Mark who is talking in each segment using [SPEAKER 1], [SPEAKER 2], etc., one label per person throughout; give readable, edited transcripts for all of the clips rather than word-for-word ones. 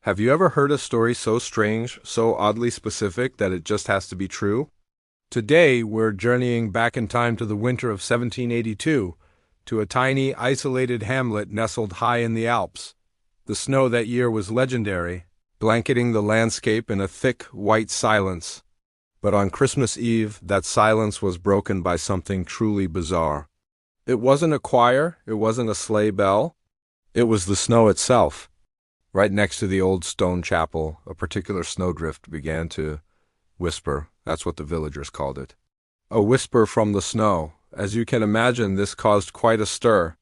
[SPEAKER 1] Have you ever heard a story so strange, so oddly specific that it just has to be true? Today, we're journeying back in time to the winter of 1782, to a tiny, isolated hamlet nestled high in the Alps. The snow that year was legendary, blanketing the landscape in a thick, white silence. But on Christmas Eve, that silence was broken by something truly bizarre. It wasn't a choir, it wasn't a sleigh bell, it was the snow itself. Right next to the old stone chapel, a particular snowdrift began to whisper. That's what the villagers called it. A whisper from the snow. As you can imagine, this caused quite a stir.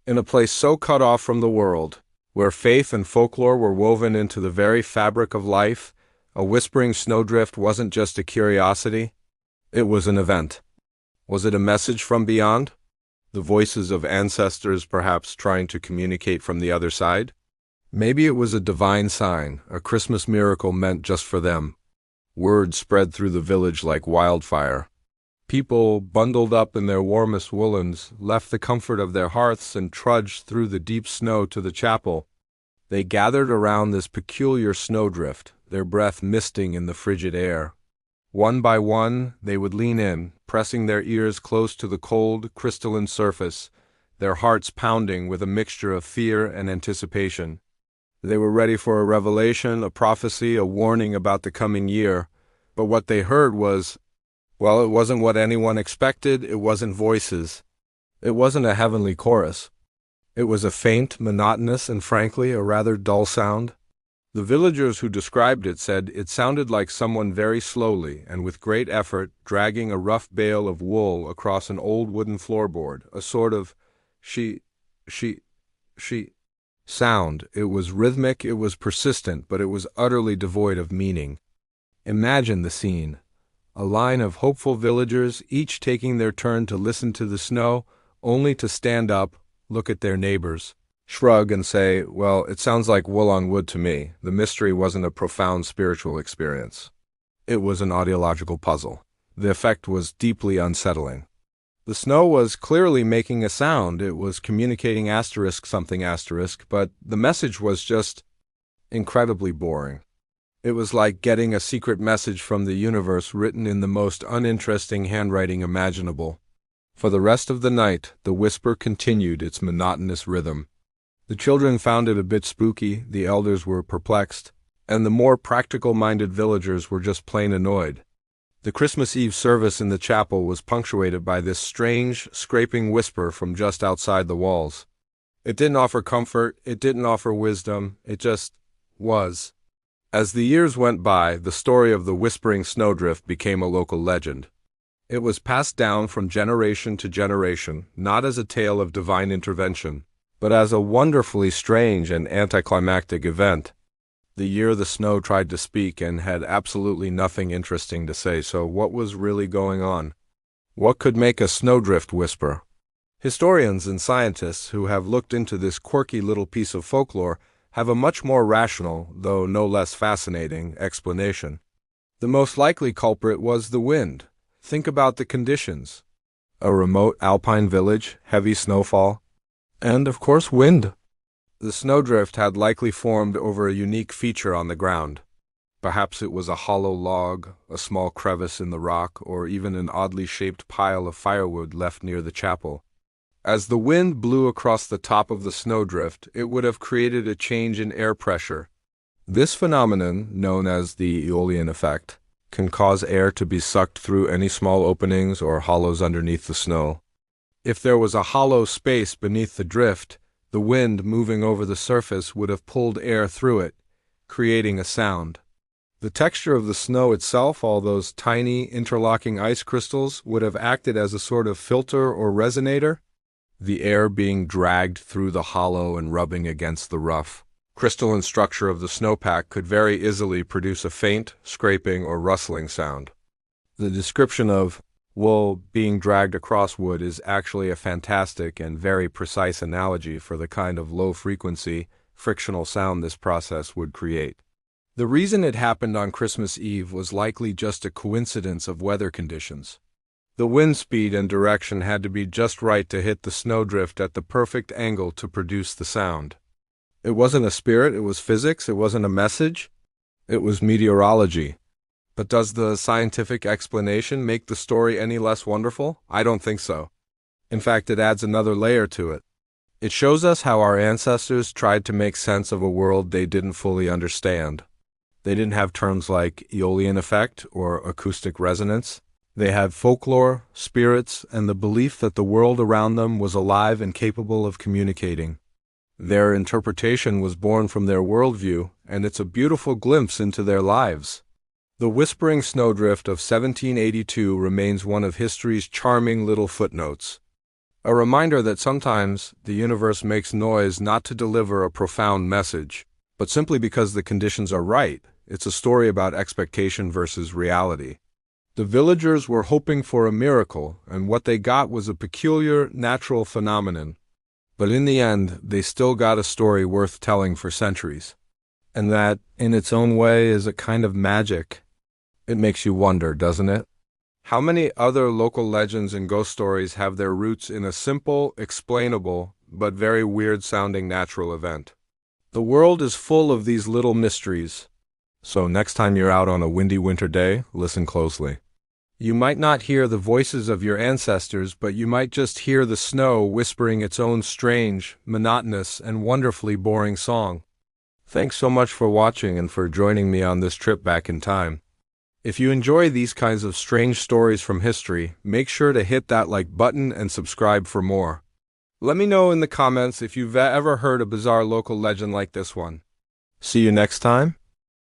[SPEAKER 1] In a place so cut off from the world, where faith and folklore were woven into the very fabric of life, a whispering snowdrift wasn't just a curiosity, it was an event. Was it a message from beyond? The voices of ancestors perhaps trying to communicate from the other side? Maybe it was a divine sign, a Christmas miracle meant just for them. Word spread through the village like wildfire. People, bundled up in their warmest woolens, left the comfort of their hearths and trudged through the deep snow to the chapel. They gathered around this peculiar snowdrift, their breath misting in the frigid air. One by one, they would lean in, pressing their ears close to the cold, crystalline surface, their hearts pounding with a mixture of fear and anticipation. They were ready for a revelation, a prophecy, a warning about the coming year. But what they heard was, well, it wasn't what anyone expected, it wasn't voices. It wasn't a heavenly chorus. It was a faint, monotonous, and frankly, a rather dull sound. The villagers who described it said it sounded like someone very slowly and with great effort dragging a rough bale of wool across an old wooden floorboard, a sort of she sound. It was rhythmic, it was persistent, but it was utterly devoid of meaning. Imagine the scene. A line of hopeful villagers, each taking their turn to listen to the snow, only to stand up, look at their neighbors, shrug and say, well, it sounds like wool on wood to me. The mystery wasn't a profound spiritual experience. It was an audiological puzzle. The effect was deeply unsettling. The snow was clearly making a sound. It was communicating something, but the message was just incredibly boring. It was like getting a secret message from the universe written in the most uninteresting handwriting imaginable. For the rest of the night, the whisper continued its monotonous rhythm. The children found it a bit spooky, the elders were perplexed, and the more practical-minded villagers were just plain annoyed. The Christmas Eve service in the chapel was punctuated by this strange, scraping whisper from just outside the walls. It didn't offer comfort, it didn't offer wisdom, it just was. As the years went by, the story of the Whispering Snowdrift became a local legend. It was passed down from generation to generation, not as a tale of divine intervention, but as a wonderfully strange and anticlimactic event. The year the snow tried to speak and had absolutely nothing interesting to say, so what was really going on? What could make a snowdrift whisper? Historians and scientists who have looked into this quirky little piece of folklore have a much more rational, though no less fascinating, explanation. The most likely culprit was the wind. Think about the conditions. A remote alpine village, heavy snowfall, and, of course, wind. The snowdrift had likely formed over a unique feature on the ground. Perhaps it was a hollow log, a small crevice in the rock, or even an oddly shaped pile of firewood left near the chapel. As the wind blew across the top of the snowdrift, it would have created a change in air pressure. This phenomenon, known as the Aeolian effect, can cause air to be sucked through any small openings or hollows underneath the snow. If there was a hollow space beneath the drift, the wind moving over the surface would have pulled air through it, creating a sound. The texture of the snow itself, all those tiny interlocking ice crystals, would have acted as a sort of filter or resonator, the air being dragged through the hollow and rubbing against the rough. Crystalline structure of the snowpack could very easily produce a faint, scraping, or rustling sound. The description of wool being dragged across wood is actually a fantastic and very precise analogy for the kind of low-frequency, frictional sound this process would create. The reason it happened on Christmas Eve was likely just a coincidence of weather conditions. The wind speed and direction had to be just right to hit the snowdrift at the perfect angle to produce the sound. It wasn't a spirit, it was physics, it wasn't a message, it was meteorology. But does the scientific explanation make the story any less wonderful? I don't think so. In fact, it adds another layer to it. It shows us how our ancestors tried to make sense of a world they didn't fully understand. They didn't have terms like Aeolian effect or acoustic resonance. They had folklore, spirits, and the belief that the world around them was alive and capable of communicating. Their interpretation was born from their worldview, and it's a beautiful glimpse into their lives. The Whispering Snowdrift of 1782 remains one of history's charming little footnotes. A reminder that sometimes the universe makes noise not to deliver a profound message, but simply because the conditions are right. It's a story about expectation versus reality. The villagers were hoping for a miracle, and what they got was a peculiar natural phenomenon. But in the end, they still got a story worth telling for centuries. And that, in its own way, is a kind of magic. It makes you wonder, doesn't it? How many other local legends and ghost stories have their roots in a simple, explainable, but very weird-sounding natural event? The world is full of these little mysteries. So next time you're out on a windy winter day, listen closely. You might not hear the voices of your ancestors, but you might just hear the snow whispering its own strange, monotonous, and wonderfully boring song. Thanks so much for watching and for joining me on this trip back in time. If you enjoy these kinds of strange stories from history, make sure to hit that like button and subscribe for more. Let me know in the comments if you've ever heard a bizarre local legend like this one. See you next time.